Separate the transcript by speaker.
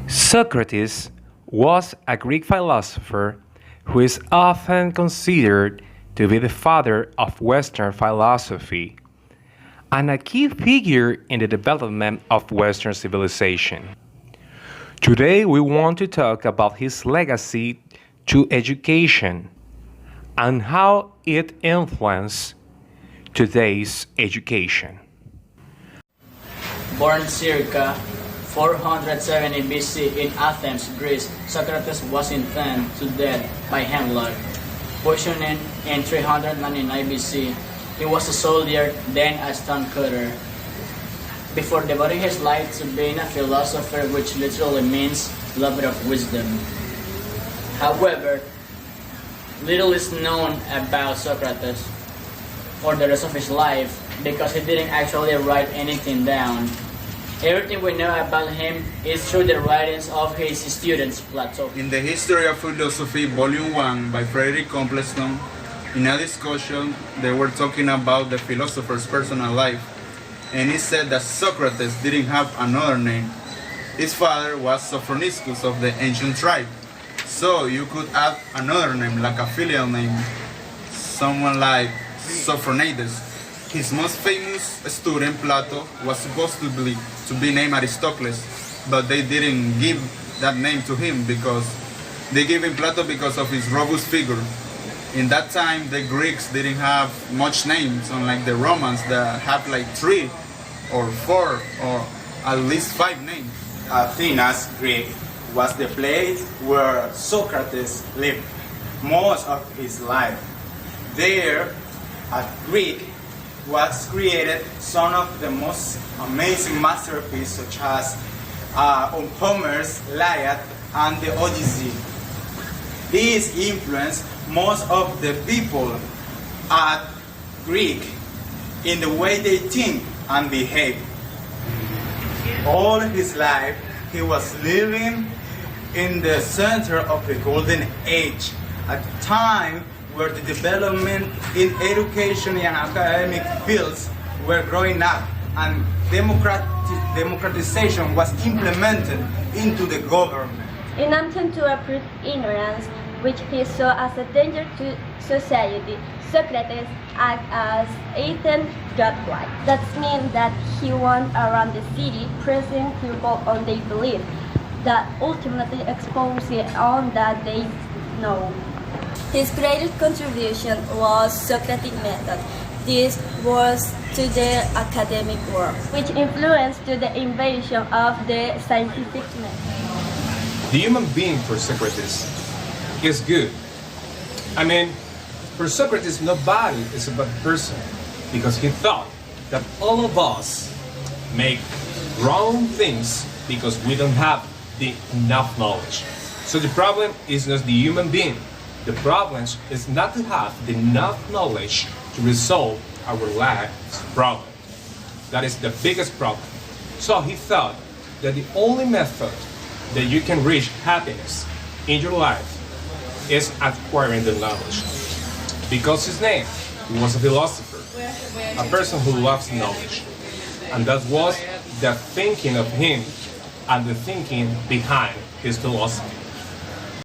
Speaker 1: Socrates was a Greek philosopher who is often considered to be the father of Western philosophy and a key figure in the development of Western civilization. Today, we want to talk about his legacy to education and how it influenced today's education.
Speaker 2: Born circa 470 BC in Athens, Greece, Socrates was intended to death by hemlock. Poisoned in 399 BC, he was a soldier, then a stonecutter. Before devoting his life to being a philosopher, which literally means lover of wisdom. However, little is known about Socrates for the rest of his life because he didn't actually write anything down. Everything we know about him is through the writings of his students, Plato.
Speaker 3: In the History of Philosophy, Volume 1 by Frederick Compleston, in a discussion, they were talking about the philosopher's personal life, and it said that Socrates didn't have another name. His father was Sophronius of the ancient tribe, so you could add another name, like a filial name, someone like Sophronides. His most famous student, Plato, was supposedly to be named Aristocles, but they didn't give that name to him because they gave him Plato because of his robust figure. In that time, the Greeks didn't have much names, unlike the Romans that have like 3 or 4 or at least 5 names.
Speaker 4: Athens, Greek, was the place where Socrates lived most of his life. There, at Greek, was created some of the most amazing masterpieces such as Homer's Iliad and the Odyssey. This influenced most of the people at Greek in the way they think and behave. All his life, he was living in the center of the golden age, at a time where the development in education and academic fields were growing up and democratization was implemented into the government.
Speaker 5: In attempt to uproot ignorance, which he saw as a danger to society, Socrates acted as Athens godlike. That means that he went around the city pressing people on their belief, that ultimately exposing all that they know.
Speaker 6: His greatest contribution was Socratic method. This was to the academic world,
Speaker 5: which influenced to the invasion of the scientific method.
Speaker 7: The human being for Socrates is good. For Socrates, nobody is a bad person because he thought that all of us make wrong things because we don't have enough knowledge. So the problem is not the human being. The problem is not to have enough knowledge to resolve our life's problem. That is the biggest problem. So he thought that the only method that you can reach happiness in your life is acquiring the knowledge. Because his name was a philosopher, a person who loves knowledge. And that was the thinking of him and the thinking behind his philosophy.